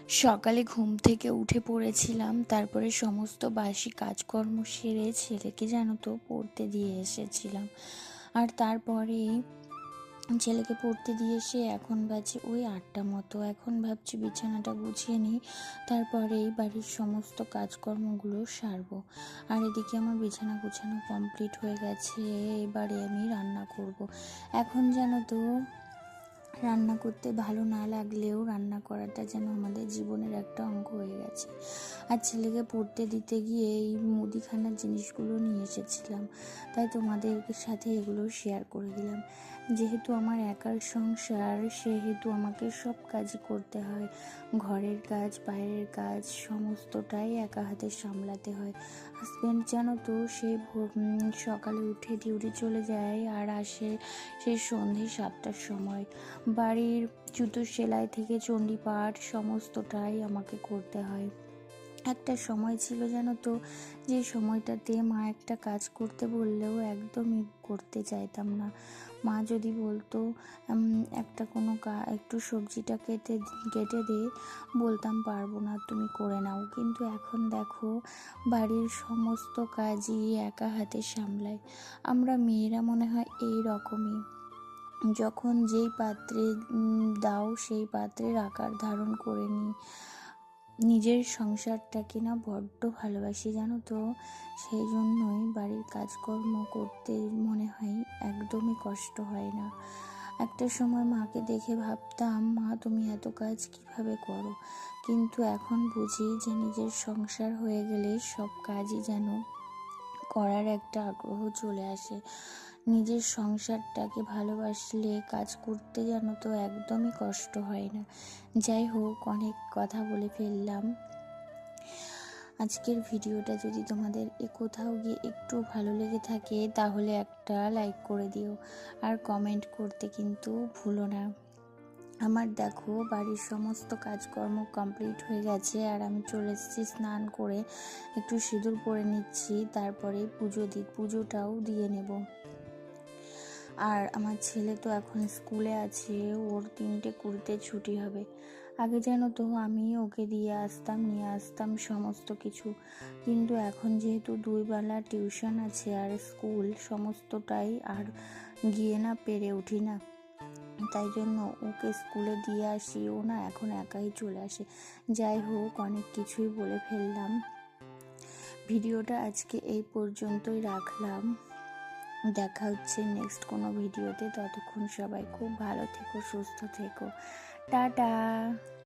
সকালে ঘুম থেকে উঠে পড়েছিলাম, তারপরে সমস্ত বাসি কাজকর্ম সেরে ছেলেকে জানো তো পড়তে দিয়ে এসেছিলাম। আর তারপরে ছেলেকে পড়তে দিয়ে এসে এখন বাজে ওই 8টা মতো। এখন ভাবছি বিছানাটা গুছিয়ে নিই, তারপরেই বাড়ির সমস্ত কাজকর্মগুলো সারবো। আর এদিকে আমার বিছানা গুছানো কমপ্লিট হয়ে গেছে, এবারে আমি রান্না করব। এখন জানো তো রান্না করতে ভালো না লাগলেও রান্না করাটা যেন আমাদের জীবনের একটা অঙ্গ হয়ে গেছে। আর ছেলেকে পড়তে দিতে গিয়ে এই মুদিখানার জিনিসগুলো নিয়ে এসেছিলাম, তাই তোমাদের সাথে এগুলো শেয়ার করে দিলাম। যেহেতু আমার একার সংসার, সেহেতু আমাকে সব কাজই করতে হয়। ঘরের কাজ, বাইরের কাজ সমস্তটাই একা হাতে সামলাতে হয়। হাজব্যান্ড জানো তো সকালে উঠে ডিউটি চলে যায় আর আসে সেই সন্ধে 7টার সময়। বাড়ির জুতো সেলাই থেকে চণ্ডীপাঠ সমস্তটাই আমাকে করতে হয়। একটা সময় ছিল জানো তো, যে সময়টাতে মা একটা কাজ করতে বললেও একদমই করতে চাইতাম না। মা যদি বলতো একটা কোনো একটু সবজিটা কেটে দে, বলতাম পারবো না, তুমি করে নাও। কিন্তু এখন দেখো বাড়ির সমস্ত কাজই একা হাতে সামলাই। আমরা মেয়েরা মনে হয় এই রকমই, যখন যেই পাত্রে দাও সেই পাত্রের আকার ধারণ করে নিই। নিজের সংসারটাকে না বড্ড ভালোবাসি জানো তো, সেই জন্যই বাড়ির কাজকর্ম করতে মনে হয় একদমই কষ্ট হয় না। একটা সময় মাকে দেখে ভাবতাম, মা তুমি এত কাজ কিভাবে করো, কিন্তু এখন বুঝি যে নিজের সংসার হয়ে গেলে সব কাজই যেন করার একটা আগ্রহ চলে আসে। নিজের সংসারটাকে ভালোবাসলে কাজ করতে জানো তো একদমই কষ্ট হয় না। যাই হোক, অনেক কথা বলে ফেললাম। আজকের ভিডিওটা যদি তোমাদের কোথাও গিয়ে একটু ভালো লেগে থাকে তাহলে একটা লাইক করে দিও, আর কমেন্ট করতে কিন্তু ভুলো না। আমার দেখো বাড়ির সমস্ত কাজকর্ম কমপ্লিট হয়ে গেছে, আর আমি চলে এসেছি স্নান করে, একটু সিঁদুর পরে নিচ্ছি, তারপরে পুজোটাও দিয়ে নেব। আর আমার ছেলে তো এখন স্কুলে আছে, ওর 3:20 ছুটি হবে। আগে জানো তো আমি ওকে দিয়ে আসতাম, নিয়ে আসতাম সমস্ত কিছু, কিন্তু এখন যেহেতু 2 বেলা টিউশন আছে আর স্কুল সমস্তটাই আর গিয়ে না পেরে উঠি না, তাই জন্য ওকে স্কুলে দিয়ে আসি, ও না এখন একাই চলে আসে। যাই হোক, অনেক কিছুই বলে ফেললাম। ভিডিওটা আজকে এই পর্যন্তই রাখলাম। দেখা হচ্ছে নেক্সট কোনো ভিডিওতে। ততক্ষণ সবাই খুব ভালো থেকো, সুস্থ থেকো। টাটা।